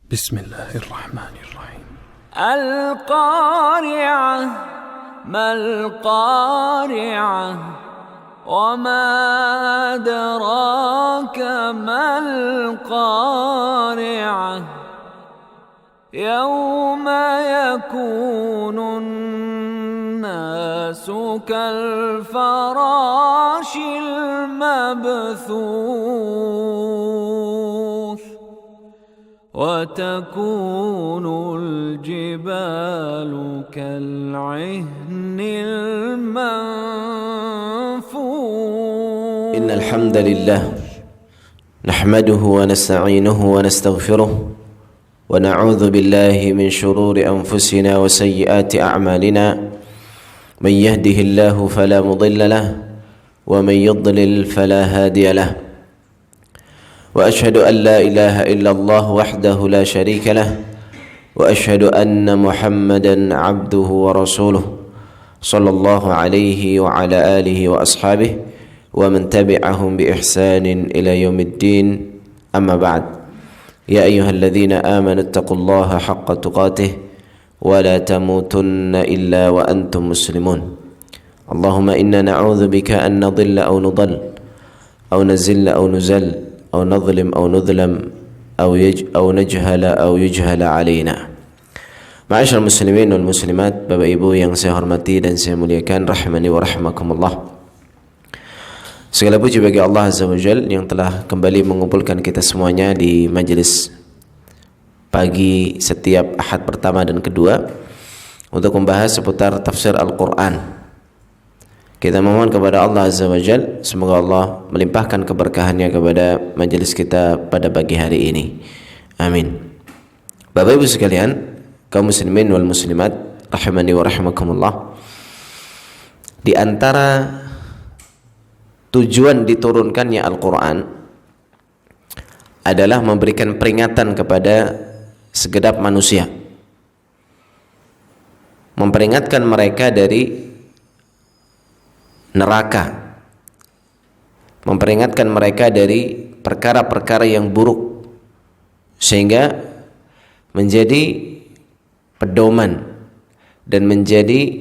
بسم الله الرحمن الرحيم. القارعة ما القارعة وما أدراك ما القارعة يوم يكون الناس كالفراش المبثوث وتكون الجبال كالعهن المنفوش. إن الحمد لله نحمده ونستعينه ونستغفره ونعوذ بالله من شرور أنفسنا وسيئات أعمالنا. من يهده الله فلا مضل له ومن يضلل فلا هادي له. وأشهد أن لا إله إلا الله وحده لا شريك له وأشهد أن محمدا عبده ورسوله صلى الله عليه وعلى آله وأصحابه ومن تبعهم بإحسان إلى يوم الدين. أما بعد، يا أيها الذين آمنوا اتقوا الله حق تقاته ولا تموتن إلا وأنتم مسلمون. اللهم إنا نعوذ بك أن نضل أو نضل أو نزل أو نزل أو نظلم أو نظلم أو نجهل أو يجهل علينا. Ma'asyiral muslimin wal muslimat, Bapak Ibu yang saya hormati dan saya muliakan, rahimani wa rahimakumullah. Segala puji bagi Allah Azza wa Jalla yang telah kembali mengumpulkan kita semuanya di majelis pagi setiap Ahad pertama dan kedua untuk membahas seputar tafsir Al-Quran. Kita memohon kepada Allah Azza wa Jalla, semoga Allah melimpahkan keberkahannya kepada majelis kita pada pagi hari ini. Amin. Bapak Ibu sekalian, kaum muslimin wal muslimat, rahimani wa rahimakumullah. Di antara tujuan diturunkannya Al-Quran adalah memberikan peringatan kepada segenap manusia, memperingatkan mereka dari neraka, memperingatkan mereka dari perkara-perkara yang buruk, sehingga menjadi pedoman dan menjadi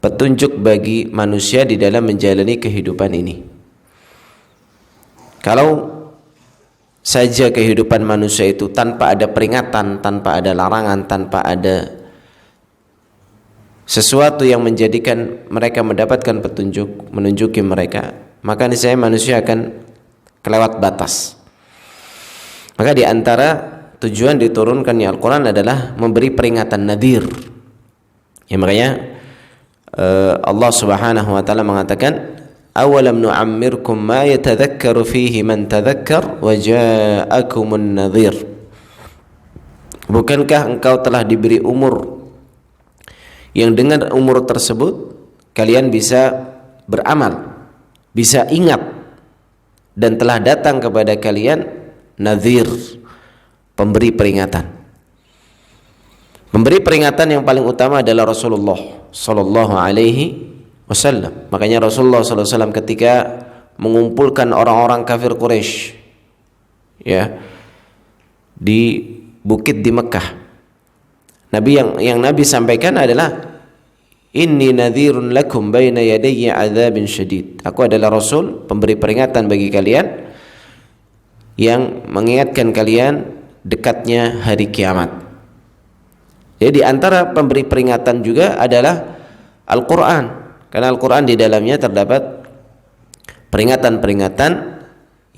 petunjuk bagi manusia di dalam menjalani kehidupan ini. Kalau saja kehidupan manusia itu tanpa ada peringatan, tanpa ada larangan, tanpa ada sesuatu yang menjadikan mereka mendapatkan petunjuk, menunjuki mereka, maka niscaya manusia akan kelewat batas. Maka di antara tujuan diturunkannya Al-Quran adalah memberi peringatan, nadhir. Ya, makanya Allah Subhanahu wa taala mengatakan, awalam nu'ammirkum ma yatadhakkaru fihi man tadhakkar wa ja'akumun nadhir. Bukankah engkau telah diberi umur yang dengan umur tersebut kalian bisa beramal, bisa ingat, dan telah datang kepada kalian nadhir, pemberi peringatan. Pemberi peringatan yang paling utama adalah Rasulullah sallallahu alaihi wasallam. Makanya Rasulullah sallallahu alaihi wasallam ketika mengumpulkan orang-orang kafir Quraisy, ya, di bukit di Mekah, yang Nabi sampaikan adalah, inni nadhirun lakum baina yadayya adzabin syadid. Aku adalah Rasul, pemberi peringatan bagi kalian yang mengingatkan kalian dekatnya hari kiamat. Jadi di antara pemberi peringatan juga adalah Al-Quran, karena Al-Quran di dalamnya terdapat peringatan-peringatan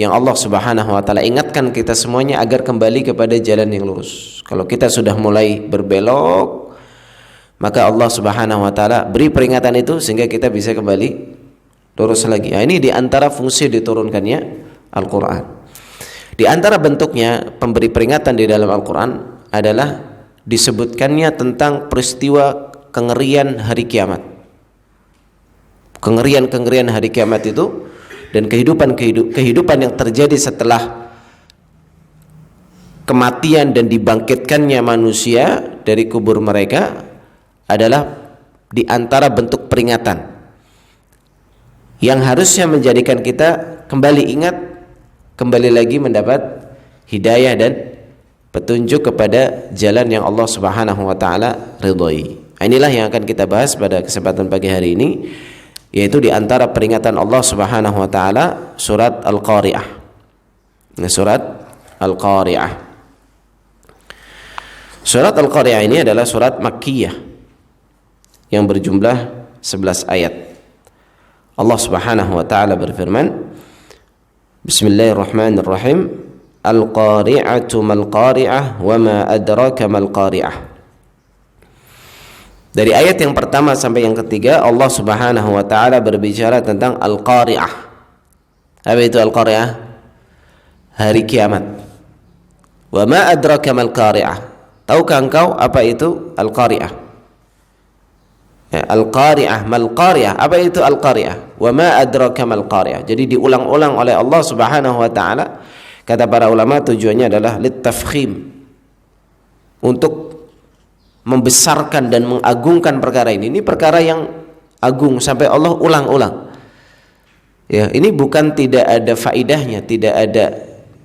yang Allah Subhanahu wa taala ingatkan kita semuanya agar kembali kepada jalan yang lurus. Kalau kita sudah mulai berbelok, maka Allah Subhanahu wa taala beri peringatan itu sehingga kita bisa kembali lurus lagi. Nah, ini di antara fungsi diturunkannya Al-Quran. Di antara bentuknya pemberi peringatan di dalam Al-Quran adalah disebutkannya tentang peristiwa kengerian hari kiamat. Kengerian hari kiamat itu dan kehidupan yang terjadi setelah kematian dan dibangkitkannya manusia dari kubur mereka adalah di antara bentuk peringatan yang harusnya menjadikan kita kembali ingat, kembali lagi mendapat hidayah dan petunjuk kepada jalan yang Allah Subhanahu wa taala ridhai. Inilah yang akan kita bahas pada kesempatan pagi hari ini, yaitu di antara peringatan Allah Subhanahu wa taala surat Al-Qari'ah. Surat Al-Qari'ah. Surat Al-Qari'ah ini adalah surat Makkiyah yang berjumlah 11 ayat. Allah Subhanahu wa taala berfirman, Bismillahirrahmanirrahim. Al-Qari'atu mal-Qari'ah wa ma adraka mal-Qari'ah. Dari ayat yang pertama sampai yang ketiga, Allah Subhanahu wa taala berbicara tentang Al-Qari'ah. Apa itu Al-Qari'ah? Hari kiamat. Wa ma adraka mal-Qari'ah. Tahukah engkau apa itu Al-Qari'ah? Ya, Al-Qari'ah mal-Qari'ah. Apa itu Al-Qari'ah? Wa ma adraka mal-Qari'ah. Jadi diulang-ulang oleh Allah Subhanahu wa taala. Kata para ulama tujuannya adalah litafkhim, untuk membesarkan dan mengagungkan perkara ini. Ini perkara yang agung sampai Allah ulang-ulang. Ya, ini bukan tidak ada faidahnya, tidak ada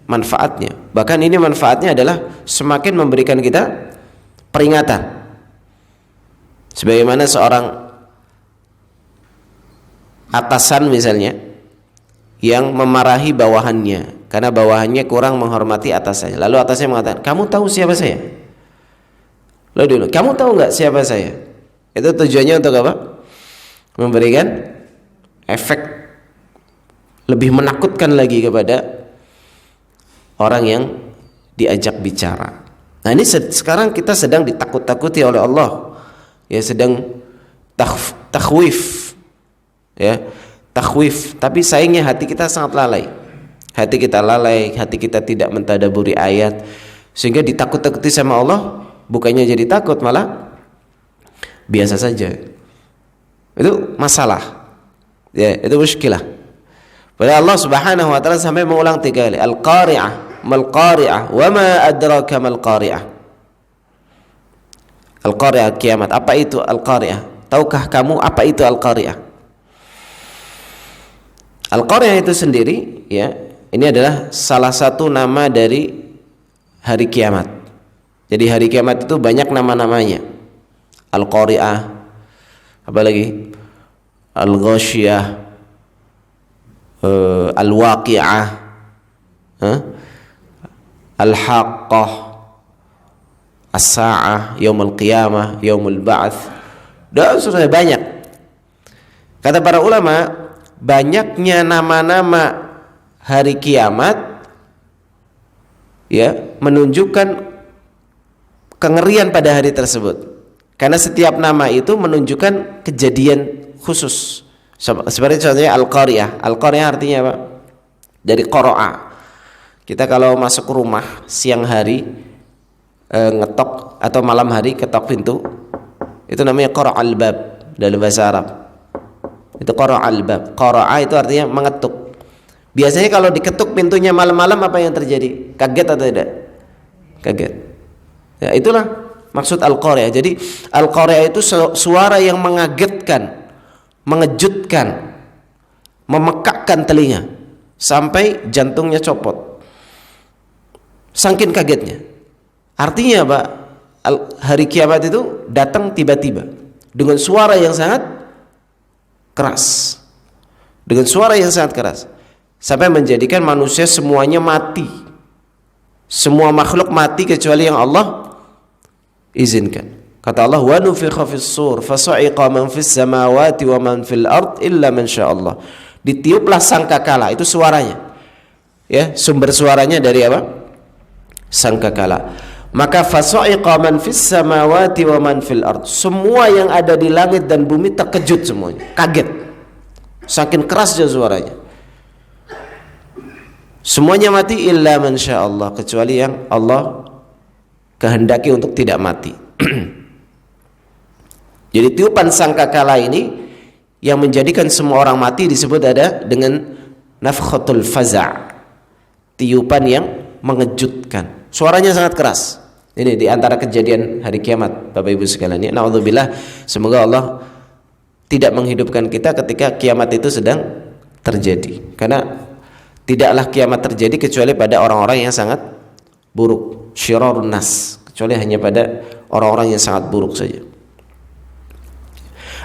manfaatnya. Bahkan ini manfaatnya adalah semakin memberikan kita peringatan. Sebagaimana seorang atasan misalnya yang memarahi bawahannya karena bawahannya kurang menghormati atasannya. Lalu atasannya mengatakan, "Kamu tahu siapa saya?" Lalu dulu, "Kamu tahu nggak siapa saya?" Itu tujuannya untuk apa? Memberikan efek lebih menakutkan lagi kepada orang yang diajak bicara. Nah, ini sekarang kita sedang ditakut-takuti oleh Allah. Ya, sedang takhwif. Ya, takhwif, tapi sayangnya hati kita sangat lalai. Hati kita lalai, hati kita tidak mentadaburi ayat, sehingga ditakut-takuti sama Allah, bukannya jadi takut, malah biasa saja. Itu masalah. Ya, itu muskilah. Padahal Allah Subhanahu wa taala sampai mengulang 3 kali, Al-Qari'ah, mal-Qari'ah, wa ma adraka mal-Qari'ah. Al-Qari'ah, kiamat. Apa itu Al-Qari'ah? Tahukah kamu apa itu Al-Qari'ah? Al-Qari'ah itu sendiri, ya, ini adalah salah satu nama dari hari kiamat. Jadi hari kiamat itu banyak nama-namanya. Al-Qari'ah, apa lagi? Al-Ghasyiyah, Al-Waqi'ah, Al-Haqqah, As-Sa'ah, Yaumul Qiyamah, Yaumul Ba'ats. Dan sudah banyak. Kata para ulama, banyaknya nama-nama hari kiamat, ya, menunjukkan kengerian pada hari tersebut. Karena setiap nama itu menunjukkan kejadian khusus. Seperti contohnya Al-Qari'ah. Al-Qari'ah artinya apa? Dari qara'a. Kita kalau masuk rumah siang hari, ngetok, atau malam hari ketok pintu, itu namanya qara'al bab dalam bahasa Arab. Itu qara'al bab. Qara'a itu artinya mengetuk. Biasanya kalau diketuk pintunya malam-malam, apa yang terjadi? Kaget atau tidak? Kaget. Ya, itulah maksud Al-Qari'ah. Jadi Al-Qari'ah itu suara yang mengagetkan, mengejutkan, memekakkan telinga sampai jantungnya copot. Saking kagetnya. Artinya apa? Hari kiamat itu datang tiba-tiba dengan suara yang sangat keras. Dengan suara yang sangat keras. Sampai menjadikan manusia semuanya mati. Semua makhluk mati kecuali yang Allah izinkan. Kata Allah, "Wa nufikha fis-sur fasa'iqa man fis samawati wa man fil ard illa man sya'allah." Ditiuplah sangkakala, itu suaranya. Ya, sumber suaranya dari apa? Sangkakala. Maka fasa'iqa man fis samawati wa man fil ard. Semua yang ada di langit dan bumi terkejut semuanya, kaget. Saking kerasnya suaranya. Semuanya mati illa man sya'allah, kecuali yang Allah kehendaki untuk tidak mati. Jadi tiupan sangkakala ini yang menjadikan semua orang mati disebut ada dengan nafkhatul faza', tiupan yang mengejutkan. Suaranya sangat keras. Ini di antara kejadian hari kiamat, Bapak Ibu sekalian. Naudzubillah, semoga Allah tidak menghidupkan kita ketika kiamat itu sedang terjadi. Karena tidaklah kiamat terjadi kecuali pada orang-orang yang sangat buruk. syirarun nas, kecuali hanya pada orang-orang yang sangat buruk saja.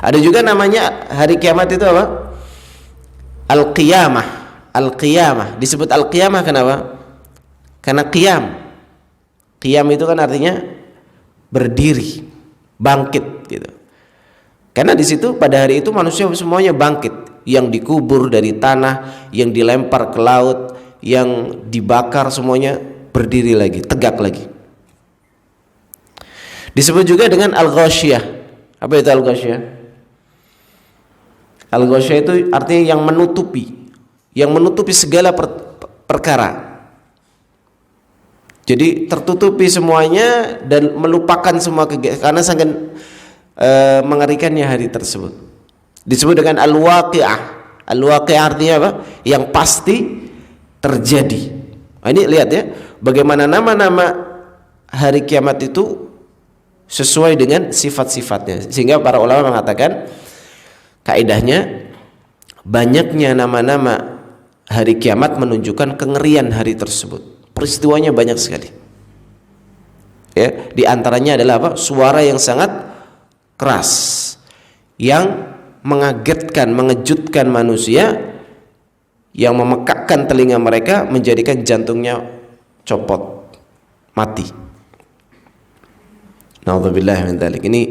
Ada juga namanya hari kiamat itu apa? Al-qiyamah. Al-qiyamah disebut al-qiyamah kenapa? Karena qiyam. Qiyam itu kan artinya berdiri, bangkit gitu. Karena di situ pada hari itu manusia semuanya bangkit, yang dikubur dari tanah, yang dilempar ke laut, yang dibakar semuanya berdiri lagi, tegak lagi. Disebut juga dengan al-ghasyiyah. Apa itu al-ghasyiyah? Al-ghasyiyah itu artinya yang menutupi segala perkara. Jadi tertutupi semuanya dan melupakan semua kegiatan, karena sangat mengerikannya hari tersebut. Disebut dengan al-waqi'ah. Al-waqi'ah artinya apa? Yang pasti terjadi. Nah, ini lihat ya, bagaimana nama-nama hari kiamat itu sesuai dengan sifat-sifatnya. Sehingga para ulama mengatakan kaidahnya, banyaknya nama-nama hari kiamat menunjukkan kengerian hari tersebut. Peristiwanya banyak sekali. Ya, di antaranya adalah apa? Suara yang sangat keras, yang mengagetkan, mengejutkan manusia, yang memekakkan telinga mereka, menjadikan jantungnya copot, mati. Na'udzubillah min dzalik. Ini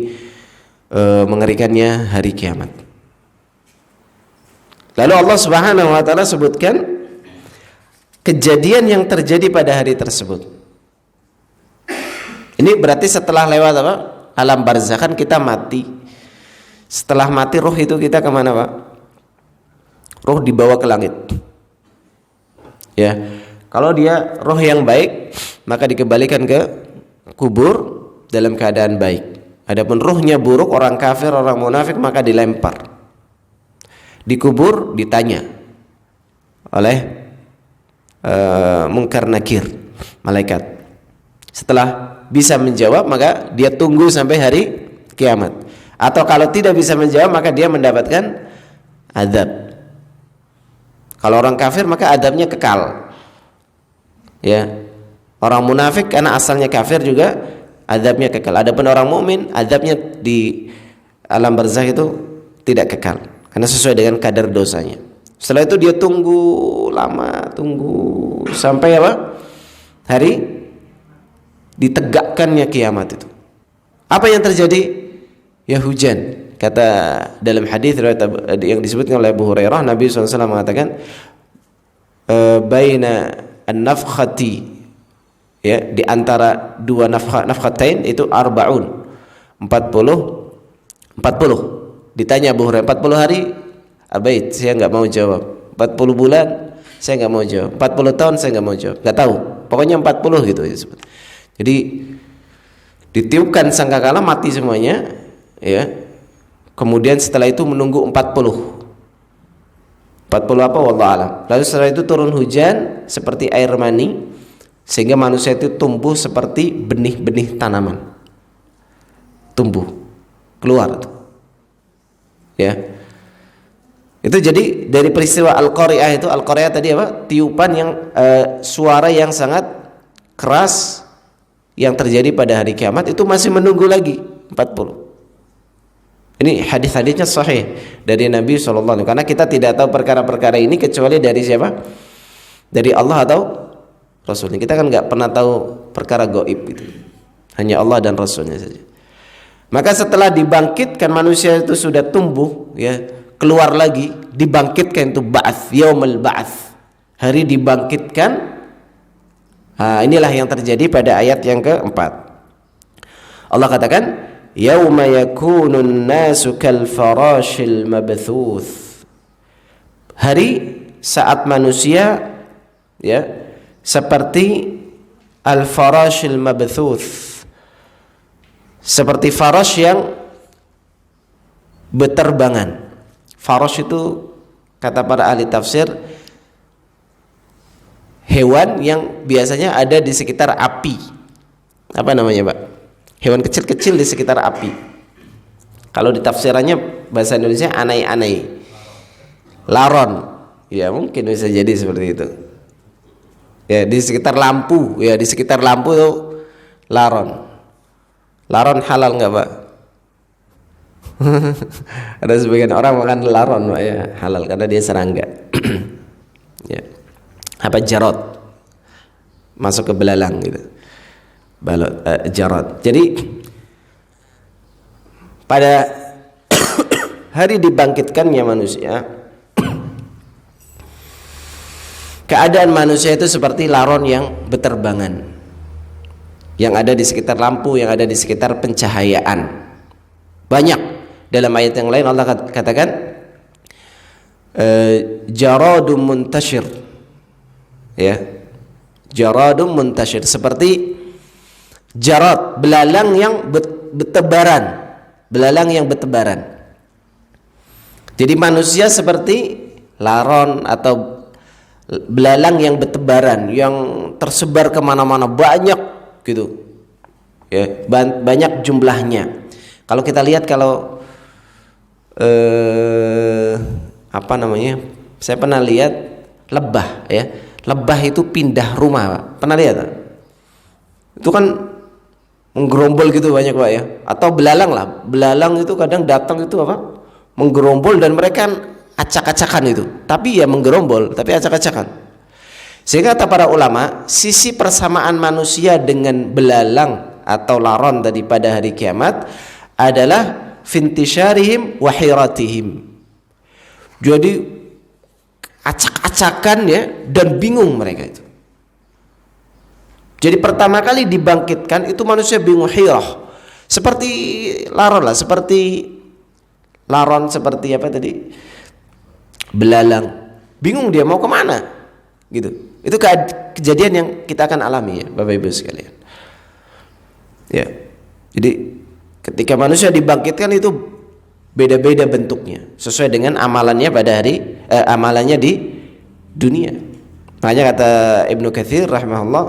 mengerikannya hari kiamat. Lalu Allah Subhanahu wa taala sebutkan kejadian yang terjadi pada hari tersebut. Ini berarti setelah lewat apa? Alam barzakh, kan kita mati. Setelah mati roh itu kita kemana, Pak? Roh dibawa ke langit. Ya, kalau dia roh yang baik, maka dikembalikan ke kubur dalam keadaan baik. Adapun rohnya buruk, orang kafir, orang munafik, maka dilempar. Dikubur, ditanya oleh Munkar Nakir, malaikat. Setelah bisa menjawab, maka dia tunggu sampai hari kiamat. Atau kalau tidak bisa menjawab, maka dia mendapatkan azab. Kalau orang kafir, maka azabnya kekal. Ya. Orang munafik karena asalnya kafir juga azabnya kekal. Adapun orang mukmin, azabnya di alam barzakh itu tidak kekal, karena sesuai dengan kadar dosanya. Setelah itu dia tunggu lama, tunggu sampai apa? Hari ditegakkannya kiamat itu. Apa yang terjadi? Ya hujan. Kata dalam hadis yang disebutkan oleh Abu Hurairah, Nabi SAW mengatakan baina an-nafkhati, ya, di antara dua nafkhatain itu arba'un, 40. Ditanya Abu Hurairah, 40 hari? Abait, saya enggak mau jawab. 40 bulan? Saya enggak mau jawab. 40 tahun saya enggak mau jawab. Enggak tahu. Pokoknya 40 gitu disebut. Jadi ditiupkan sangkakala, mati semuanya, ya. Kemudian setelah itu menunggu 40 apa wallahu alam. Lalu setelah itu turun hujan seperti air mani, sehingga manusia itu tumbuh seperti benih-benih tanaman. Tumbuh, keluar tuh. Ya. Itu jadi dari peristiwa Al-Qari'ah itu, Al-Qari'ah tadi apa? Tiupan yang suara yang sangat keras yang terjadi pada hari kiamat, itu masih menunggu lagi 40. Ini hadis-hadisnya sahih dari Nabi SAW. Karena kita tidak tahu perkara-perkara ini kecuali dari siapa? Dari Allah atau Rasulnya. Kita kan nggak pernah tahu perkara gaib gitu. Hanya Allah dan Rasulnya saja. Maka setelah dibangkitkan manusia itu sudah tumbuh, ya, keluar lagi, dibangkitkan, itu ba'ats, yaumul ba'ats, hari dibangkitkan. Nah, inilah yang terjadi pada ayat yang keempat. Allah katakan, yauma yakunun nasu kal farashil mabthuth, hari saat manusia, ya, seperti al farashil mabthuth, seperti farash yang beterbangan. Farash itu kata para ahli tafsir hewan yang biasanya ada di sekitar api. Apa namanya, Pak? Hewan kecil-kecil di sekitar api. Kalau di tafsirannya bahasa Indonesia anai-anai, laron, ya mungkin bisa jadi seperti itu. Ya, di sekitar lampu, ya di sekitar lampu tuh Laron. Laron halal nggak Pak? Ada sebagian orang makan laron Pak ya, halal karena dia serangga. Ya. Apa jarot? Masuk ke belalang gitu. Balot, jarot. Jadi pada hari dibangkitkannya manusia, keadaan manusia itu seperti laron yang beterbangan, yang ada di sekitar lampu, yang ada di sekitar pencahayaan. Banyak dalam ayat yang lain Allah katakan jaradum muntashir, ya, jaradum muntashir, seperti jarad, belalang yang bertebaran, belalang yang bertebaran. Jadi manusia seperti laron atau belalang yang bertebaran, yang tersebar kemana-mana, banyak gitu, ya, banyak jumlahnya. Kalau kita lihat, kalau apa namanya, saya pernah lihat lebah, ya, lebah itu pindah rumah Pak. Pernah lihat Pak? Itu kan menggerombol gitu banyak Pak ya. Atau belalang lah, belalang itu kadang datang itu apa, menggerombol, dan mereka acak-acakan itu, tapi ya menggerombol, tapi acak-acakan. Sehingga kata para ulama, sisi persamaan manusia dengan belalang atau laron tadi pada hari kiamat adalah fintisharihim wa hiratihim. Jadi acak-acakan ya, dan bingung mereka itu. Jadi pertama kali dibangkitkan itu manusia bingung, hirah. Seperti laron lah, seperti laron, seperti apa tadi? Belalang. Bingung dia mau kemana? Gitu. Itu kejadian yang kita akan alami ya, Bapak Ibu sekalian. Ya. Jadi ketika manusia dibangkitkan itu beda-beda bentuknya sesuai dengan amalannya pada amalannya di dunia. Makanya kata Ibnu Katsir rahimahullah,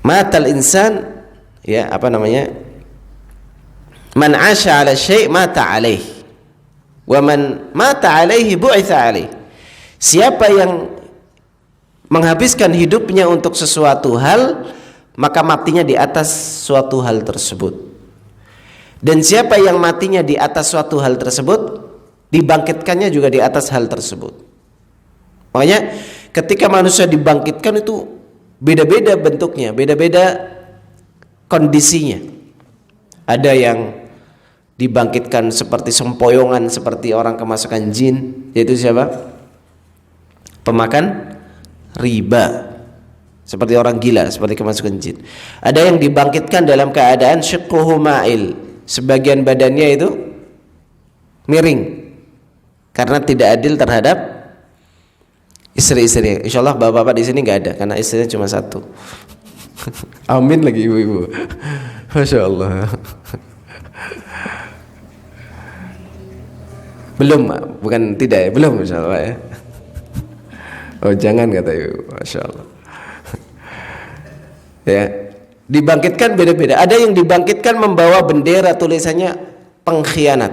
matal insan, ya, apa namanya, man 'asha 'ala syai' mata 'alaih wa man mata 'alaihi bu'itsa 'alaih. Siapa yang menghabiskan hidupnya untuk sesuatu hal, maka matinya di atas suatu hal tersebut. Dan siapa yang matinya di atas suatu hal tersebut, dibangkitkannya juga di atas hal tersebut. Makanya ketika manusia dibangkitkan itu beda-beda bentuknya, beda-beda kondisinya. Ada yang dibangkitkan seperti sempoyongan, seperti orang kemasukan jin, yaitu siapa? Pemakan riba, seperti orang gila, seperti kemasukan jin. Ada yang dibangkitkan dalam keadaan syiqquhu ma'il, sebagian badannya itu miring karena tidak adil terhadap istri-istri. Insyaallah bapak-bapak di sini nggak ada, karena istrinya cuma satu. Amin lagi ibu-ibu. Masya Allah. Belum, bukan tidak ya, belum Masya Allah ya. Oh jangan, kata ibu. Masya Allah. Ya, dibangkitkan beda-beda. Ada yang dibangkitkan membawa bendera tulisannya pengkhianat.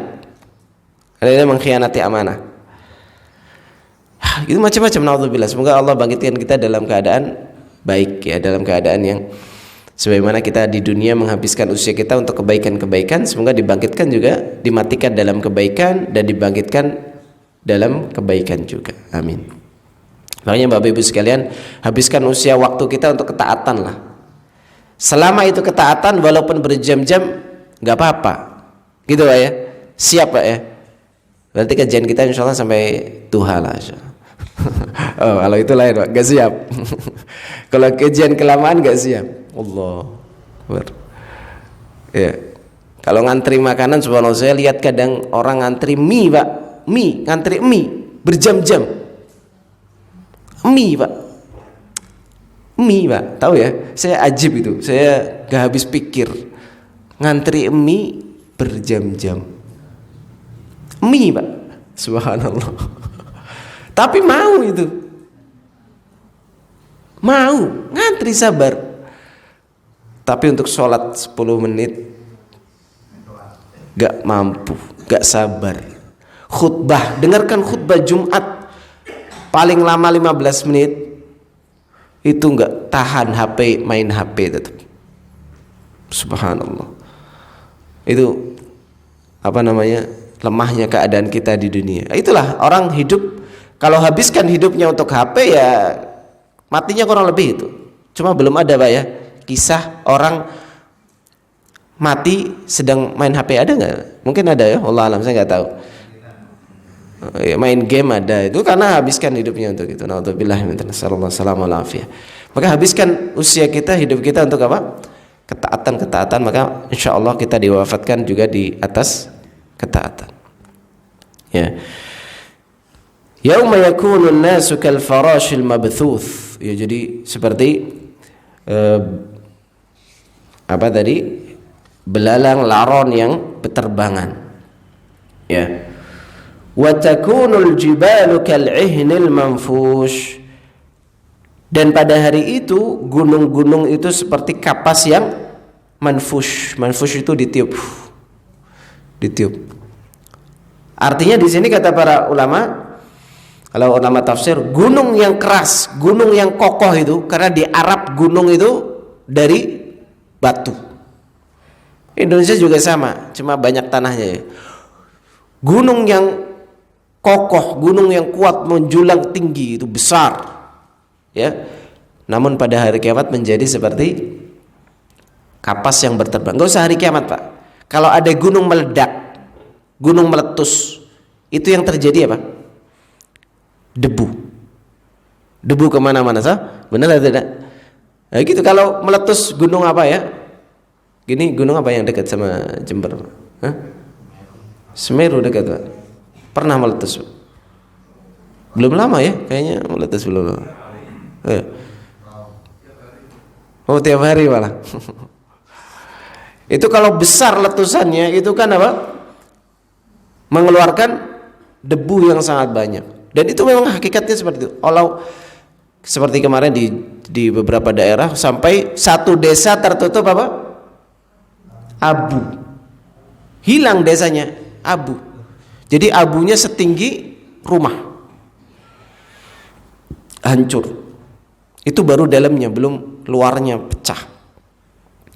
Ada yang mengkhianati amanah. Itu macam-macam, naudzubillah. Semoga Allah bangkitkan kita dalam keadaan baik ya, dalam keadaan yang sebagaimana kita di dunia menghabiskan usia kita untuk kebaikan-kebaikan, semoga dibangkitkan juga, dimatikan dalam kebaikan dan dibangkitkan dalam kebaikan juga. Amin. Makanya Bapak Ibu sekalian, habiskan usia waktu kita untuk ketaatan lah. Selama itu ketaatan, walaupun berjam-jam, nggak apa-apa. Gitu Pak ya. Siap Pak ya. Berarti kajian kita insya Allah sampai duha lah. Oh, kalau itu lain Pak, nggak siap. Kalau kajian kelamaan nggak siap. Allah. Ya. Kalau ngantri makanan, subhanallah, saya lihat kadang orang ngantri mie Pak, ngantri mie berjam-jam. Mie Pak, tahu ya? Saya ajib itu, saya gak habis pikir. Ngantri mie berjam-jam. Mie Pak, subhanallah. Tapi mau itu, mau ngantri, sabar. Tapi untuk sholat 10 menit gak mampu, gak sabar. Khutbah, dengarkan khutbah Jumat paling lama 15 menit, itu nggak tahan HP, main HP tetap. Subhanallah. Itu apa namanya, lemahnya keadaan kita di dunia. Itulah orang hidup, kalau habiskan hidupnya untuk HP ya matinya kurang lebih itu. Cuma belum ada Pak ya kisah orang mati sedang main HP, ada nggak? Mungkin ada ya, Allah alam, saya nggak tahu. Ya, main game ada, itu karena habiskan hidupnya untuk itu. Naudzubillah min dzalik. Sallallahu alaihi. Maka habiskan usia kita, hidup kita untuk apa? Ketaatan, maka insya Allah kita diwafatkan juga di atas ketaatan. Ya. Yauma yakunun nasu kal farashil mabthuth. Ya, jadi seperti apa tadi? Belalang laron yang beterbangan. Ya. Wa takunul jibalu kal'ihnil manfush. Dan pada hari itu gunung-gunung itu seperti kapas yang manfush. Manfush itu ditiup. Artinya di sini kata para ulama, kalau ulama tafsir, gunung yang keras, gunung yang kokoh itu, karena di Arab gunung itu dari batu. Indonesia juga sama, cuma banyak tanahnya ya. Gunung yang kokoh, gunung yang kuat, menjulang tinggi, itu besar. Ya, namun pada hari kiamat menjadi seperti kapas yang berterbang. Gak usah hari kiamat Pak. Kalau ada gunung meledak, gunung meletus, itu yang terjadi apa? Debu kemana-mana, sah? Benar atau tidak? Nah, gitu. Kalau meletus gunung apa ya? Gini, gunung apa yang dekat sama Jember? Hah? Semeru dekat Pak. Pernah meletus? Belum lama ya, kayaknya meletus belum lama. Oh, tiap hari malah. Itu kalau besar letusannya itu kan apa? Mengeluarkan debu yang sangat banyak. Dan itu memang hakikatnya seperti itu. Allah seperti kemarin di beberapa daerah sampai satu desa tertutup apa? Abu. Hilang desanya, abu. Jadi abunya setinggi rumah. Hancur. Itu baru dalamnya, belum luarnya pecah.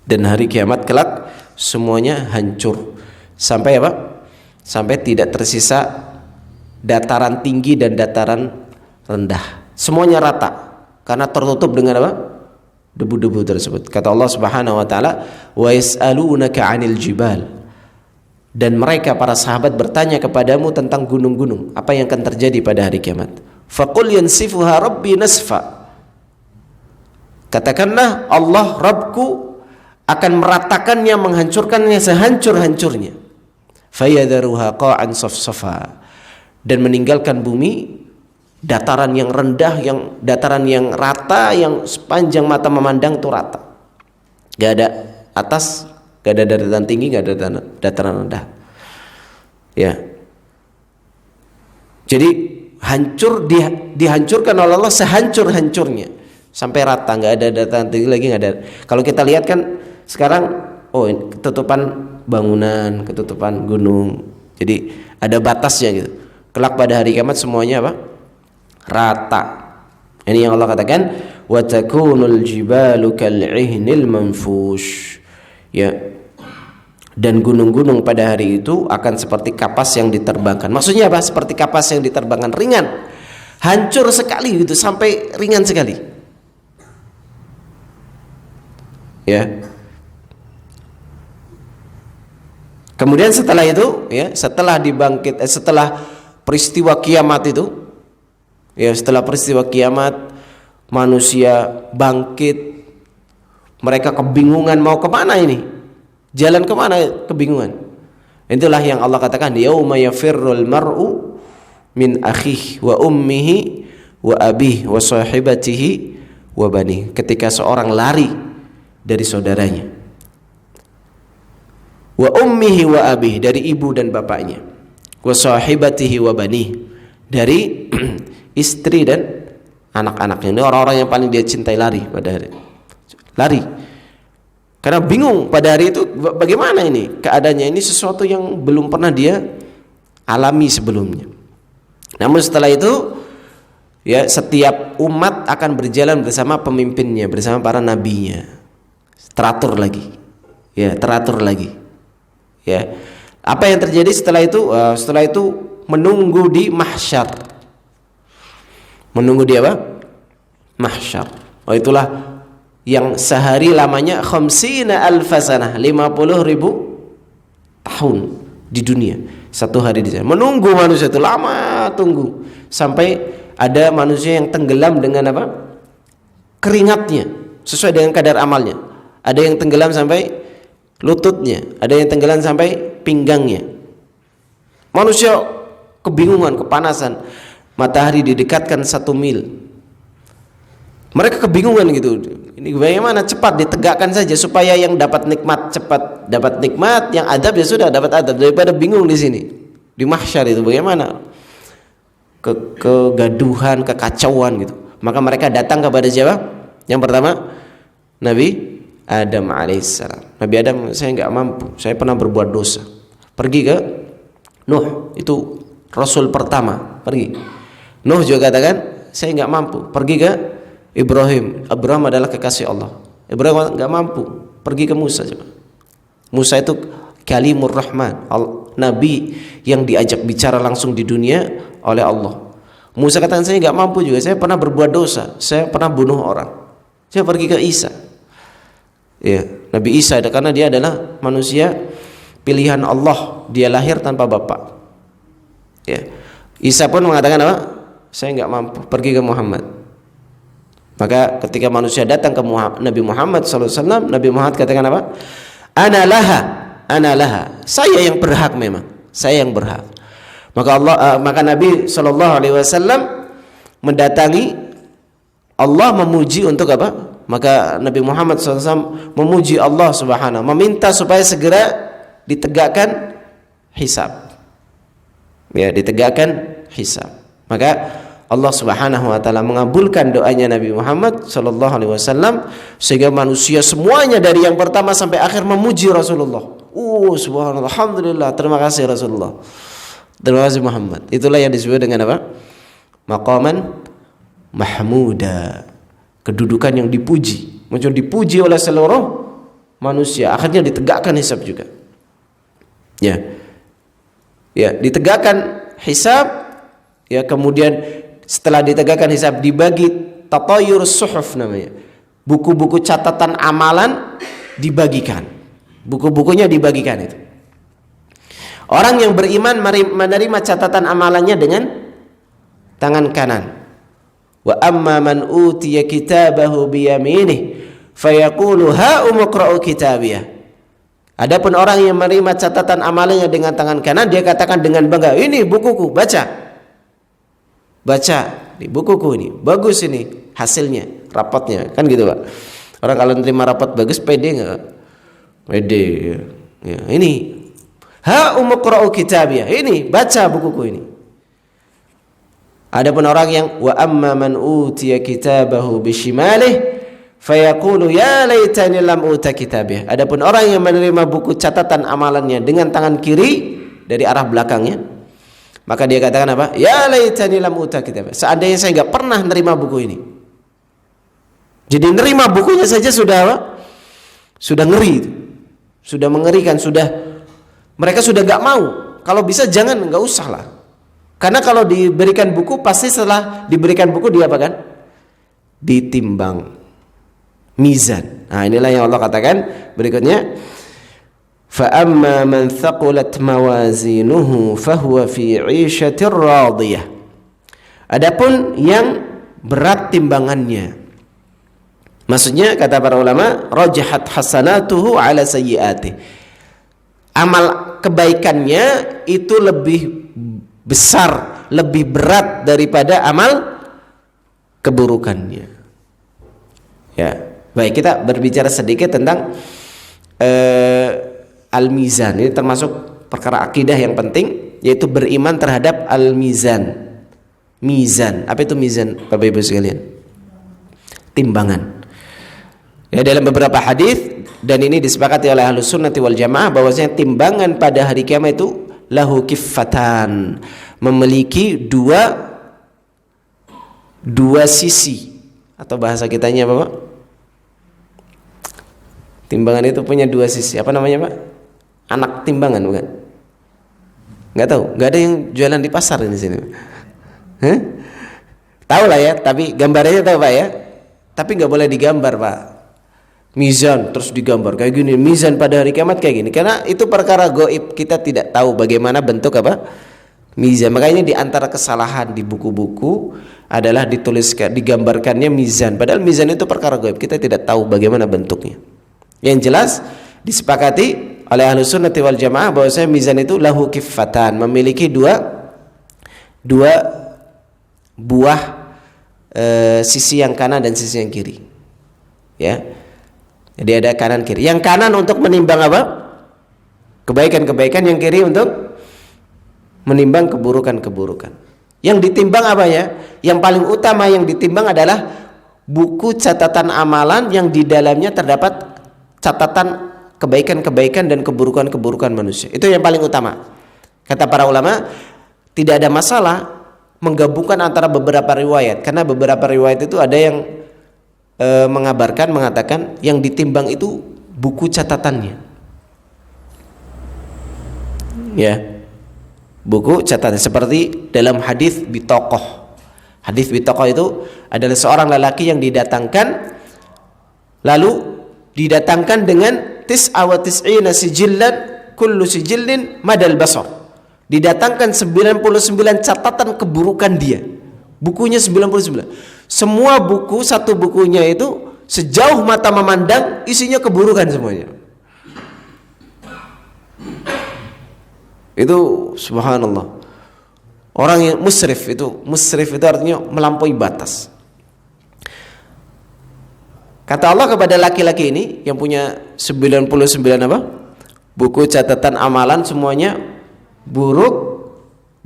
Dan hari kiamat kelak semuanya hancur. Sampai apa? Sampai tidak tersisa dataran tinggi dan dataran rendah. Semuanya rata karena tertutup dengan apa? Debu-debu tersebut. Kata Allah Subhanahu wa taala, "Wa yas'alunaka 'anil jibal." Dan mereka para sahabat bertanya kepadamu tentang gunung-gunung, apa yang akan terjadi pada hari kiamat? Faqul yansifuha rabbi nasfa. Katakanlah, Allah Rabbku akan meratakannya, menghancurkannya sehancur-hancurnya. Fayadharuha qa'an safsafa. Dan meninggalkan bumi dataran yang rendah, yang dataran yang rata, yang sepanjang mata memandang itu rata. Gak ada atas, gak ada dataran tinggi, gak ada dataran rendah. Ya. Jadi hancur, dihancurkan oleh Allah sehancur-hancurnya. Sampai rata, nggak ada dataran tinggi lagi, nggak ada. Kalau kita lihat kan sekarang, oh ketutupan bangunan, ketutupan gunung, jadi ada batasnya gitu. Kelak pada hari kiamat semuanya apa? Rata. Ini yang Allah katakan, wa takunul jibalu kal'ihnil manfush. Ya. Dan gunung-gunung pada hari itu akan seperti kapas yang diterbangkan. Maksudnya apa? Seperti kapas yang diterbangkan, ringan, hancur sekali gitu, sampai ringan sekali. Ya. Kemudian setelah itu, ya, setelah peristiwa kiamat itu, ya, setelah peristiwa kiamat, manusia bangkit, mereka kebingungan mau kemana ini, jalan kemana, kebingungan. Itulah yang Allah katakan, yauma yafirrul mar'u min akhihi wa ummihi wa abihi wa sahibatihi wa bani. Ketika seorang lari dari saudaranya, wa ummihi wa abihi, dari ibu dan bapaknya, wa sahibatihi wa bani, dari istri dan anak-anaknya. Ini orang-orang yang paling dia cintai lari pada hari, lari karena bingung pada hari itu bagaimana ini keadaannya. Ini sesuatu yang belum pernah dia alami sebelumnya. Namun setelah itu, ya, setiap umat akan berjalan bersama pemimpinnya, bersama para nabinya. Teratur lagi. Ya, teratur lagi. Ya. Apa yang terjadi setelah itu? Setelah itu menunggu di mahsyar. Menunggu di apa? Mahsyar. Oh, itulah yang sehari lamanya khamsina alfasanah, 50.000 tahun di dunia. Satu hari di sana. Menunggu manusia itu lama tunggu sampai ada manusia yang tenggelam dengan apa? Keringatnya sesuai dengan kadar amalnya. Ada yang tenggelam sampai lututnya, ada yang tenggelam sampai pinggangnya. Manusia kebingungan, kepanasan. Matahari didekatkan 1 mil. Mereka kebingungan gitu. Ini bagaimana, cepat ditegakkan saja supaya yang dapat nikmat cepat dapat nikmat, yang adab ya sudah dapat adab, daripada bingung di sini. Di mahsyar itu bagaimana? Kegaduhan, kekacauan gitu. Maka mereka datang kepada siapa? Yang pertama, Nabi Adam alaihissalam. Nabi Adam, saya enggak mampu, saya pernah berbuat dosa. Pergi ke Nuh, itu rasul pertama, pergi. Nuh juga katakan, saya enggak mampu. Pergi ke Ibrahim. Ibrahim adalah kekasih Allah. Ibrahim enggak mampu. Pergi ke Musa coba. Musa itu kalimur rahman, nabi yang diajak bicara langsung di dunia oleh Allah. Musa katakan, saya enggak mampu juga, saya pernah berbuat dosa, saya pernah bunuh orang. Saya pergi ke Isa. Ya, Nabi Isa, karena dia adalah manusia pilihan Allah, dia lahir tanpa bapak. Ya. Isa pun mengatakan apa? Saya enggak mampu. Pergi ke Muhammad. Maka ketika manusia datang ke Nabi Muhammad SAW, Nabi Muhammad katakan apa? Ana laha. Saya yang berhak memang. Saya yang berhak. Maka Nabi SAW mendatangi Allah, memuji untuk apa? Maka Nabi Muhammad SAW memuji Allah Subhanahu, meminta supaya segera ditegakkan hisab. Ya, ditegakkan hisab. Maka Allah Subhanahu wa taala mengabulkan doanya Nabi Muhammad sallallahu alaihi wasallam sehingga manusia semuanya dari yang pertama sampai akhir memuji Rasulullah. Subhanallah, alhamdulillah, terima kasih Rasulullah. Terima kasih Muhammad. Itulah yang disebut dengan apa? Maqaman mahmuda. Kedudukan yang dipuji. Macam dipuji oleh seluruh manusia. Akhirnya ditegakkan hisab juga. Ya. Ya, ditegakkan hisab. Ya, kemudian setelah ditegakkan hisab dibagi tatayur suhuf namanya. Buku-buku catatan amalan dibagikan. Buku-bukunya dibagikan itu. Orang yang beriman menerima catatan amalannya dengan tangan kanan. Wa amma man utiya kitabahu biyaminih fayaqulu ha umqra'u kitabiyah. Adapun orang yang menerima catatan amalannya dengan tangan kanan, dia katakan dengan bangga, ini bukuku, baca. Baca, di bukuku ini, bagus ini hasilnya, rapotnya, kan gitu Pak. Orang kalau nerima rapot bagus, pede nggak? Pede. Ya, ini, ha umqra'u kitabiyah, ini baca bukuku ini. Adapun orang yang wa amma man utiya kitabahu bishimalih fayaqulu ya laitani lam uta kitabiyah. Adapun orang yang menerima buku catatan amalannya dengan tangan kiri dari arah belakangnya, maka dia katakan apa? Ya laitani lam uta kitabiyah. Seandainya saya enggak pernah nerima buku ini. Jadi nerima bukunya saja sudah apa? Sudah ngeri. Sudah mengerikan, mereka sudah enggak mau. Kalau bisa jangan, enggak usah lah. Karena kalau diberikan buku, pasti setelah diberikan buku dia apa kan? Ditimbang, mizan. Nah, inilah yang Allah katakan berikutnya. Fa amma man thaqulat mawazinuhu fahuwa fi 'ishatir radiyah. Adapun yang berat timbangannya, maksudnya kata para ulama, rajahat hasanatuhu ala sayyi'atih. Amal kebaikannya itu lebih besar, lebih berat daripada amal keburukannya. Ya, baik, kita berbicara sedikit tentang al-mizan. Ini termasuk perkara akidah yang penting, yaitu beriman terhadap al-mizan. Mizan, apa itu mizan, Bapak Ibu sekalian? Timbangan. Ya, dalam beberapa hadis, dan ini disepakati oleh Ahlus Sunnah wal Jamaah, bahwasanya timbangan pada hari kiamat itu lahu kiffatan, memiliki dua dua sisi, atau bahasa kitanya apa, Pak? Timbangan itu punya dua sisi. Apa namanya, Pak? Anak timbangan bukan? Nggak tahu. Nggak ada yang jualan di pasar di sini. Tahu lah ya. Tapi gambarnya tahu, Pak ya. Tapi nggak boleh digambar, Pak. Mizan terus digambar kayak gini. Mizan pada hari kiamat kayak gini. Karena itu perkara gaib. Kita tidak tahu bagaimana bentuk apa mizan. Makanya di antara kesalahan di buku-buku adalah dituliskan, digambarkannya mizan. Padahal mizan itu perkara gaib. Kita tidak tahu bagaimana bentuknya. Yang jelas disepakati oleh Ahlus Sunnah wal Jamaah bahwasanya mizan itu lahu kiffatan, memiliki dua buah sisi yang kanan dan sisi yang kiri. Ya. Jadi ada kanan kiri. Yang kanan untuk menimbang apa? Kebaikan-kebaikan, yang kiri untuk menimbang keburukan-keburukan. Yang ditimbang apa ya? Yang paling utama yang ditimbang adalah buku catatan amalan yang di dalamnya terdapat catatan kebaikan-kebaikan dan keburukan-keburukan manusia. Itu yang paling utama. Kata para ulama, tidak ada masalah menggabungkan antara beberapa riwayat, karena beberapa riwayat itu ada yang mengatakan yang ditimbang itu buku catatannya. Ya. Buku catatan, seperti dalam hadis bitokoh. Hadis bitokoh itu adalah seorang lelaki yang didatangkan, lalu didatangkan dengan tis'a wa tis'ina sijillan kullu sijillin madal basar. Didatangkan 99 catatan keburukan dia. Bukunya 99. Semua buku, satu bukunya itu sejauh mata memandang isinya keburukan semuanya. Itu subhanallah. Orang yang musrif itu artinya melampaui batas. Kata Allah kepada laki-laki ini yang punya 99 apa? Buku catatan amalan semuanya buruk,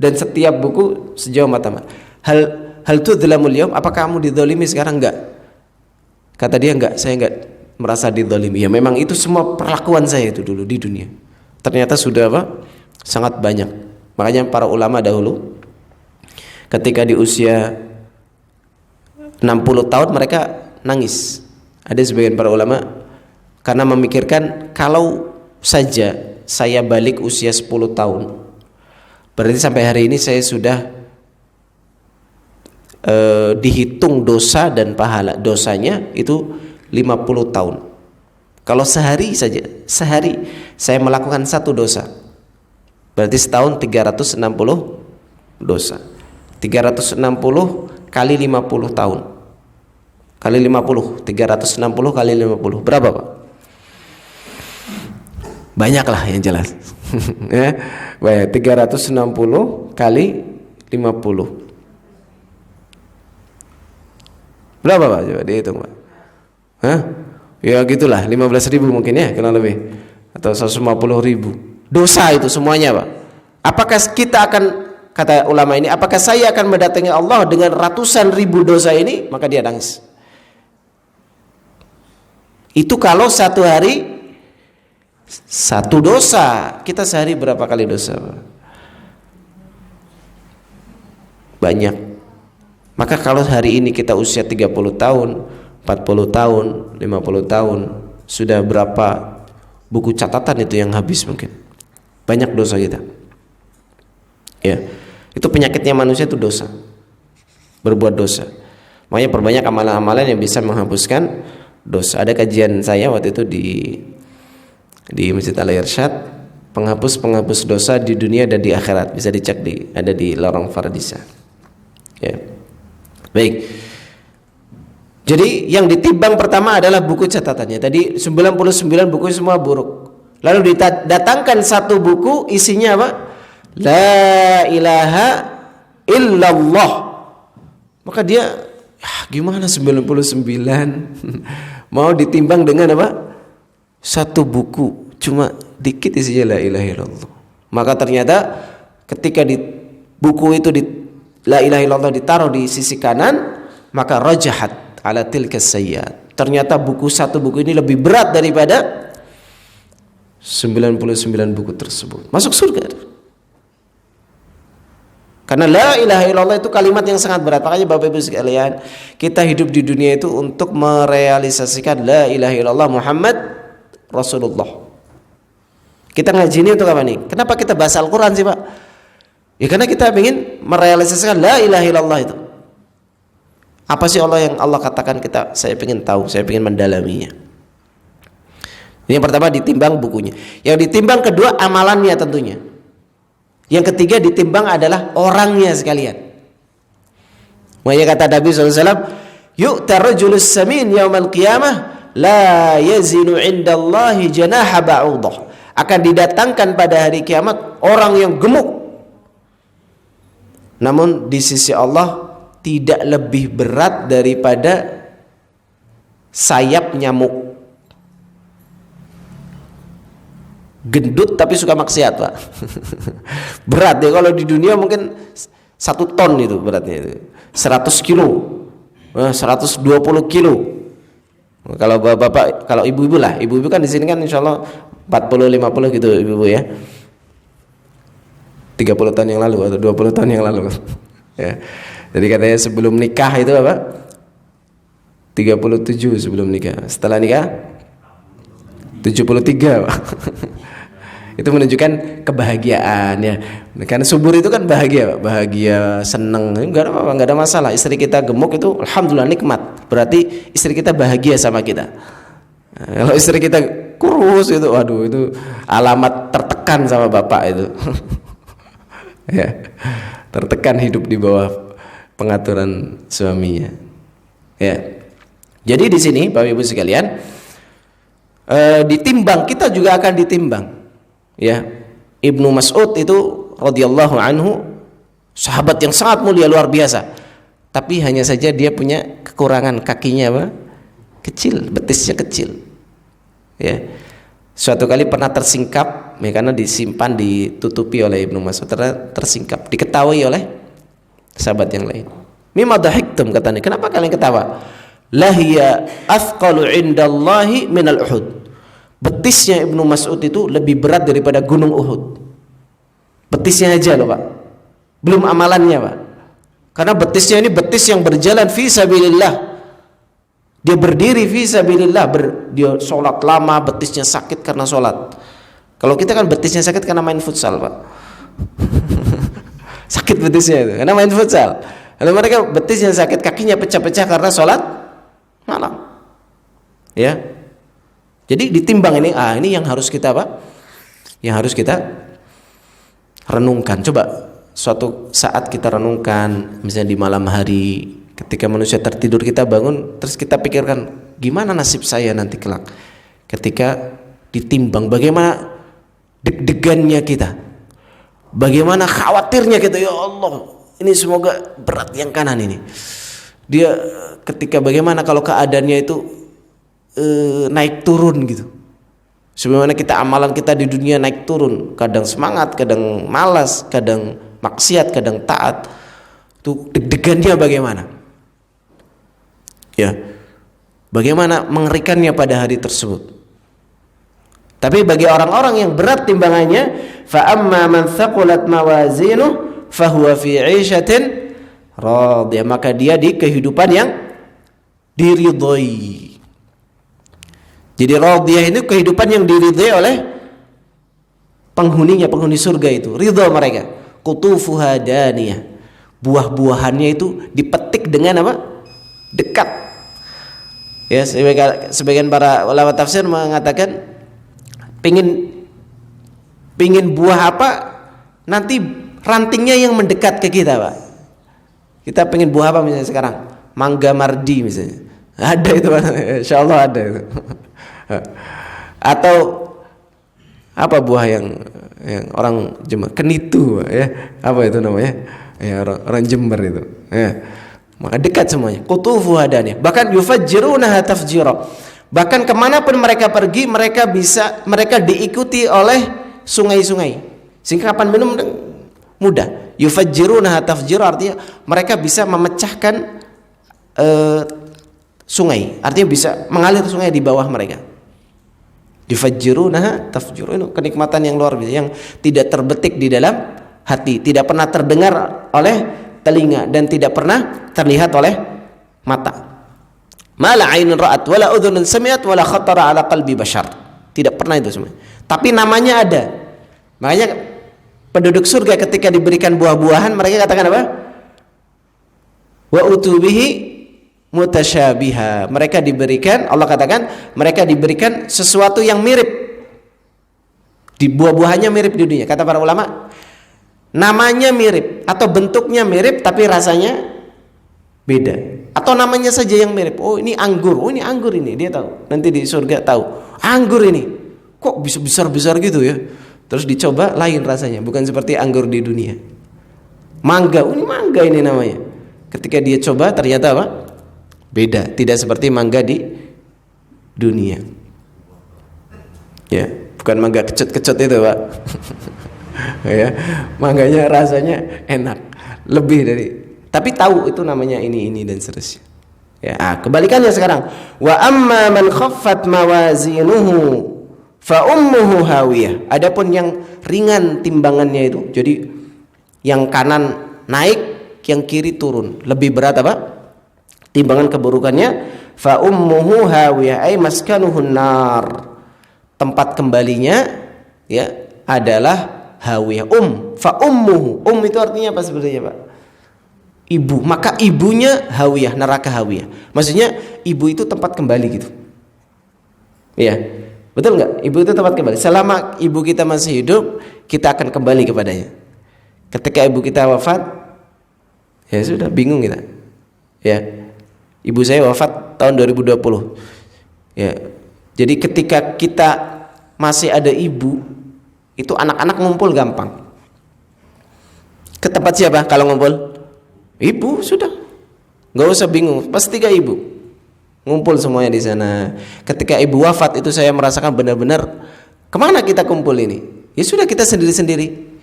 dan setiap buku sejauh mata. Hal tudzlamul yaum, apakah kamu dizalimi sekarang? Enggak. Kata dia, enggak, saya enggak merasa dizalimi. Ya memang itu semua perlakuan saya itu dulu di dunia. Ternyata sudah apa? Sangat banyak. Makanya para ulama dahulu ketika di usia 60 tahun mereka nangis. Ada sebagian para ulama karena memikirkan, kalau saja saya balik usia 10 tahun, berarti sampai hari ini saya sudah dihitung dosa dan pahala dosanya itu 50 tahun. Kalau sehari saja, sehari saya melakukan satu dosa, berarti setahun 360 dosa. 360 kali 50 tahun. Kali 50, 360 kali 50. Berapa, Pak? Banyak lah yang jelas. Ya, banyak. 360 kali 50. Berapa, Pak? Coba dihitung, Pak. Hah? Ya gitulah, 15.000 mungkin ya, kurang lebih. Atau 150.000. Dosa itu semuanya, Pak. Apakah kita akan, kata ulama ini, apakah saya akan mendatangi Allah dengan ratusan ribu dosa ini? Maka dia nangis. Itu kalau satu hari satu dosa. Kita sehari berapa kali dosa, Pak? Banyak. Maka kalau hari ini kita usia 30 tahun, 40 tahun, 50 tahun, sudah berapa buku catatan itu yang habis mungkin. Banyak dosa kita. Ya. Itu penyakitnya manusia, itu dosa. Berbuat dosa. Makanya perbanyak amalan-amalan yang bisa menghapuskan dosa. Ada kajian saya waktu itu di Masjid Al-Irsyad, penghapus dosa di dunia dan di akhirat. Bisa dicek ada di lorong Fardisa. Ya. Baik. Jadi yang ditimbang pertama adalah buku catatannya. Tadi 99 buku semua buruk. Lalu didatangkan satu buku, isinya apa? La ilaha illallah. Maka dia, gimana 99? Mau ditimbang dengan apa? Satu buku, cuma dikit isinya la ilaha illallah. Maka ternyata ketika di buku itu la ilaha illallah ditaruh di sisi kanan, maka rajahat ala tilka sayyiat. Ternyata satu buku ini lebih berat daripada 99 buku tersebut. Masuk surga. Karena la ilaha illallah itu kalimat yang sangat berat. Makanya Bapak Ibu sekalian, kita hidup di dunia itu untuk merealisasikan la ilaha illallah Muhammad Rasulullah. Kita ngaji ini untuk apa nih? Kenapa kita bahas Al-Quran sih Pak? Ya karena kita ingin merealisasikan la ilaha illallah itu. Apa sih Allah yang Allah katakan saya ingin tahu, saya ingin mendalaminya. Ini yang pertama, ditimbang bukunya. Yang ditimbang kedua amalannya tentunya. Yang ketiga ditimbang adalah orangnya sekalian. Makanya kata Nabi SAW, yu'ta rajulus samin yaumal qiyamah la yazinu indallahi janaha ba'udah. Akan didatangkan pada hari kiamat orang yang gemuk, namun di sisi Allah tidak lebih berat daripada sayap nyamuk. Gendut tapi suka maksiat Pak. Berat ya, kalau di dunia mungkin 1 ton itu beratnya itu. 100 kilo, 120 kilo. Kalau bapak, kalau ibu-ibu lah, ibu-ibu kan di sini kan insya Allah 40-50 gitu ibu-ibu ya. 30 tahun yang lalu atau 20 tahun yang lalu. Ya. Jadi katanya sebelum nikah itu apa? 37 sebelum nikah. Setelah nikah 73 Pak. Itu menunjukkan kebahagiaan ya. Karena subur itu kan bahagia Pak. Bahagia, seneng, enggak ada masalah. Istri kita gemuk itu alhamdulillah nikmat. Berarti istri kita bahagia sama kita. Nah, kalau istri kita kurus itu waduh, itu alamat tertekan sama bapak itu. Ya. Tertekan hidup di bawah pengaturan suaminya. Ya. Jadi di sini Bapak Ibu sekalian, ditimbang, kita juga akan ditimbang. Ya, Ibnu Mas'ud itu radhiyallahu anhu sahabat yang sangat mulia luar biasa. Tapi hanya saja dia punya kekurangan, kakinya apa? Kecil, betisnya kecil. Ya. Suatu kali pernah tersingkap, ya, karena disimpan ditutupi oleh Ibnu Mas'ud, tersingkap, diketahui oleh sahabat yang lain. Mimma dhahiktum, katanya, kenapa kalian ketawa? Lahiya athqalu indallahi minal Uhud. Betisnya Ibnu Mas'ud itu lebih berat daripada gunung Uhud. Betisnya aja loh Pak, belum amalannya Pak. Karena betisnya ini betis yang berjalan fi sabilillah. Dia berdiri fi sabilillah, dia sholat lama, betisnya sakit karena sholat. Kalau kita kan betisnya sakit karena main futsal Pak. Sakit betisnya itu karena main futsal. Lalu mereka betisnya sakit, kakinya pecah-pecah karena sholat malam. Ya. Jadi ditimbang ini, ini yang harus kita apa? Yang harus kita renungkan. Coba suatu saat kita renungkan, misalnya di malam hari, ketika manusia tertidur kita bangun, terus kita pikirkan gimana nasib saya nanti kelak. Ketika ditimbang, bagaimana deg-degannya kita, bagaimana khawatirnya kita, ya Allah, ini semoga berat yang kanan ini. Dia ketika bagaimana kalau keadaannya itu naik turun gitu. Sebagaimana kita amalan kita di dunia naik turun, kadang semangat, kadang malas, kadang maksiat, kadang taat. Tuh deg-degannya bagaimana? Ya. Bagaimana mengerikannya pada hari tersebut. Tapi bagi orang-orang yang berat timbangannya, fa amma man thaqulat mawazinuhu fahuwa fi 'ishatin radiyah, maka dia di kehidupan yang diridhoi. Jadi radiyah itu kehidupan yang diridhai oleh penghuninya, penghuni surga itu, ridha mereka. Qutufuha daniyah, buah-buahannya itu dipetik dengan apa? Dekat. Ya, sebagian para ulama tafsir mengatakan pingin buah apa? Nanti rantingnya yang mendekat ke kita, Pak. Kita pengen buah apa misalnya sekarang? Mangga mardi misalnya. Ada itu, Pak. Insyaallah ada itu. Atau apa buah yang orang Jember, kenitu ya, apa itu namanya ya, orang Jember itu ya, maka dekat semuanya. Qutufu hadaniyah, bahkan yufajjirunaha tafjira, bahkan kemanapun mereka pergi mereka diikuti oleh sungai-sungai, sehingga kapan minum mudah. Yufajjirunaha tafjira artinya mereka bisa memecahkan sungai, artinya bisa mengalir sungai di bawah mereka. Yufajjirunaha tafjira, itu kenikmatan yang luar biasa yang tidak terbetik di dalam hati, tidak pernah terdengar oleh telinga, dan tidak pernah terlihat oleh mata. Ma la 'ainun ra'at wala udhunun sami'at wala khatara 'ala qalbi bashar. Tidak pernah itu semua. Tapi namanya ada. Makanya penduduk surga ketika diberikan buah-buahan, mereka katakan apa? Wa utubihi mutasyabiha. Mereka diberikan, Allah katakan, mereka diberikan sesuatu yang mirip. Di buah-buahannya mirip di dunia. Kata para ulama, namanya mirip atau bentuknya mirip tapi rasanya beda. Atau namanya saja yang mirip. Oh ini anggur, oh ini anggur ini, dia tahu. Nanti di surga tahu. Anggur ini kok bisa besar-besar gitu ya. Terus dicoba lain rasanya, bukan seperti anggur di dunia. Mangga, oh ini mangga ini namanya. Ketika dia coba ternyata apa? Beda, tidak seperti mangga di dunia. Ya, bukan mangga kecut-kecut itu, Pak. Ya, mangganya rasanya enak, lebih dari, tapi tahu itu namanya ini dan seterusnya. Ya, kebalikannya sekarang. Wa amma man khaffat mawazinuhu fa ummuhu hawiyah. Adapun yang ringan timbangannya itu, jadi yang kanan naik, yang kiri turun, lebih berat apa? Timbangan keburukannya. Fa ummuhu hawiyah ay maskanuhun nar. Tempat kembalinya ya adalah hawiyah. Fa ummuhu. Itu artinya apa sebenarnya, Pak? Ibu. Maka ibunya hawiyah, neraka hawiyah. Maksudnya ibu itu tempat kembali gitu. Ya. Betul enggak? Ibu itu tempat kembali. Selama ibu kita masih hidup, kita akan kembali kepadanya. Ketika ibu kita wafat, ya sudah, bingung kita. Ya. Ibu saya wafat tahun 2020. Ya. Jadi ketika kita masih ada ibu, itu anak-anak ngumpul gampang. Ke tempat siapa kalau ngumpul? Ibu, sudah. Enggak usah bingung, pasti ke ibu. Ngumpul semuanya di sana. Ketika ibu wafat itu saya merasakan benar-benar kemana kita kumpul ini? Ya sudah, kita sendiri-sendiri.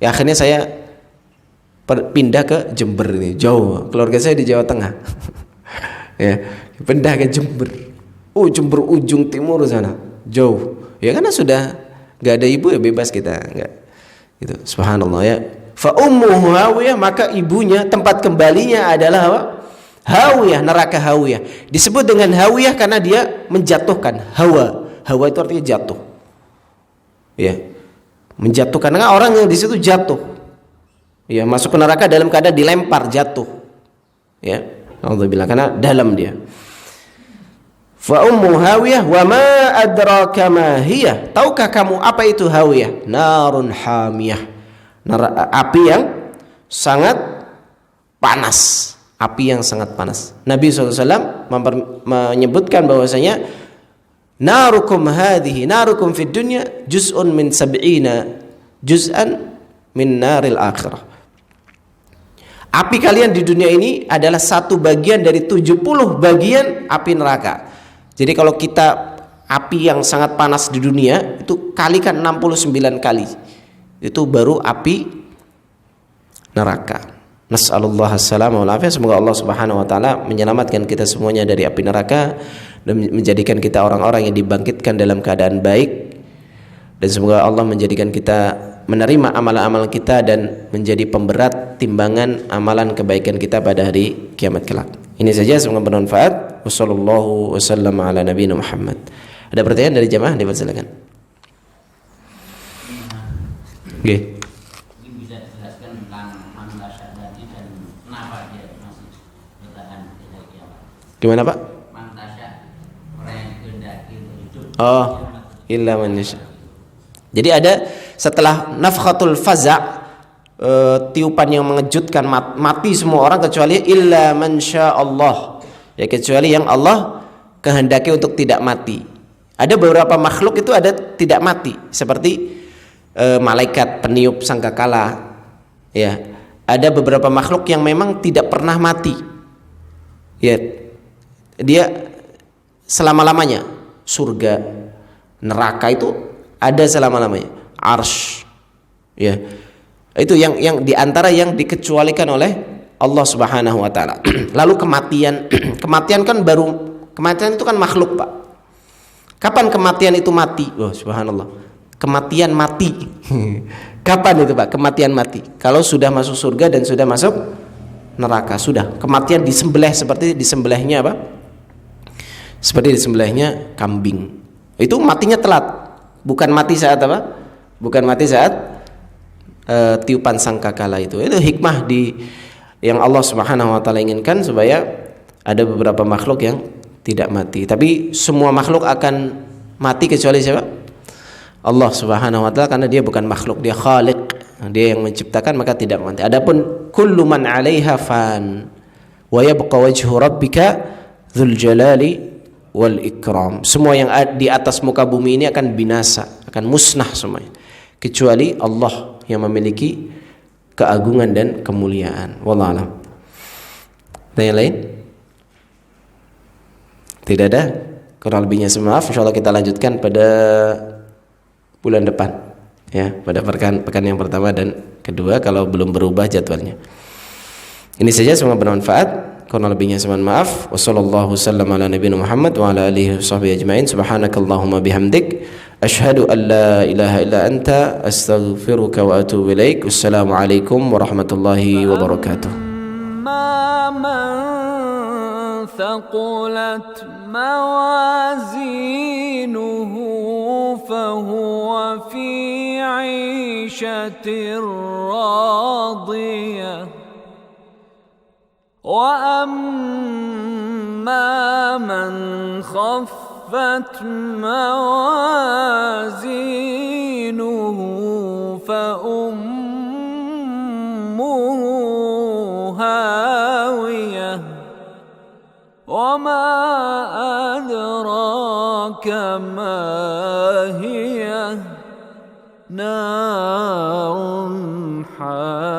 Ya akhirnya saya pindah ke Jember ini, jauh. Keluarga saya di Jawa Tengah. Ya, pindah ke Jember. Oh, Jember ujung timur sana, jauh. Ya karena sudah enggak ada ibu, ya bebas kita, enggak. Gitu. Subhanallah ya. Fa ummuhu hawiyah, maka ibunya, tempat kembalinya adalah apa? Hawiyah, neraka hawiyah. Disebut dengan hawiyah karena dia menjatuhkan. Hawa itu artinya jatuh. Ya. Menjatuhkan, karena orang yang di situ jatuh. Ya, masuk ke neraka dalam keadaan dilempar, jatuh. Ya. Alhamdulillah, karena dalam dia. Fa ummu hawiyah wa ma adraka ma hiya. Tahukah kamu apa itu hawiyah? Narun hamiyah. Api yang sangat panas. Api yang sangat panas. Nabi SAW menyebutkan bahwasanya narukum hadhihi narukum fid dunya juz'un min sab'ina juz'an min naril akhirah. Api kalian di dunia ini adalah satu bagian dari 70 bagian api neraka. Jadi kalau kita api yang sangat panas di dunia itu kalikan 69 kali. Itu baru api neraka. Nas'alullah as-salama wal afiyah. Semoga Allah Subhanahu wa taala menyelamatkan kita semuanya dari api neraka dan menjadikan kita orang-orang yang dibangkitkan dalam keadaan baik, dan semoga Allah menjadikan kita menerima amalan-amalan kita dan menjadi pemberat timbangan amalan kebaikan kita pada hari kiamat kelak. Ini saja, semoga bermanfaat. Wassallallahu wasallam ala nabiyina Muhammad. Ada pertanyaan dari jamaah? Dipersilakan. Okay. Mungkin bisa dijelaskan tentang mantasya tadi dan kenapa dia masih bertahan di hari kiamat. Gimana, Pak? Mantasya, orang yang dikehendaki untuk hidup. Oh, illa man yasha. Jadi ada setelah nafkhatul faza', tiupan yang mengejutkan, mati semua orang kecuali illa man syaa Allah. Ya, kecuali yang Allah kehendaki untuk tidak mati. Ada beberapa makhluk itu ada tidak mati, seperti malaikat peniup sangkakala. Ya, ada beberapa makhluk yang memang tidak pernah mati. Ya, dia selama-lamanya. Surga, neraka itu ada selama-lamanya. Arsy. Ya. Itu yang diantara yang dikecualikan oleh Allah Subhanahu wa taala. Lalu kematian. Kematian itu kan makhluk, Pak. Kapan kematian itu mati? Oh, subhanallah. Kematian mati. Kapan itu Pak kematian mati? Kalau sudah masuk surga dan sudah masuk neraka, sudah kematian disembelih seperti disembelihnya apa? Seperti disembelihnya kambing. Itu matinya telat, bukan mati saat apa? Bukan mati saat tiupan sangkakala itu. Itu hikmah yang Allah Subhanahu wa taala inginkan supaya ada beberapa makhluk yang tidak mati. Tapi semua makhluk akan mati kecuali siapa? Allah Subhanahu wa taala, karena dia bukan makhluk, dia khaliq, dia yang menciptakan, maka tidak mati. Adapun kullu man 'alaiha fan wa yabqa wajhu rabbika dzul jalali wal ikram. Semua yang di atas muka bumi ini akan binasa, akan musnah semuanya, kecuali Allah yang memiliki keagungan dan kemuliaan. Wallahu a'lam. Ada yang lain? Tidak ada? Kurang lebihnya maaf. Insyaallah kita lanjutkan pada bulan depan, ya, pada pekan yang pertama dan kedua kalau belum berubah jadwalnya. Ini saja, semoga bermanfaat. Kurang lebihnya mohon maaf. Wassallallahu wasallam ala nabiyina Muhammad wa ala alihi washabbihi ajmain. Subhanakallahumma bihamdik asyhadu an la ilaha illa anta astaghfiruka wa atubu ilaik. Wassalamualaikum warahmatullahi wabarakatuh. ثقلت موازينه فهو في عيشة راضية وأما من خفت موازينه فأمه هاوية وما أدراك ما هي نار حامية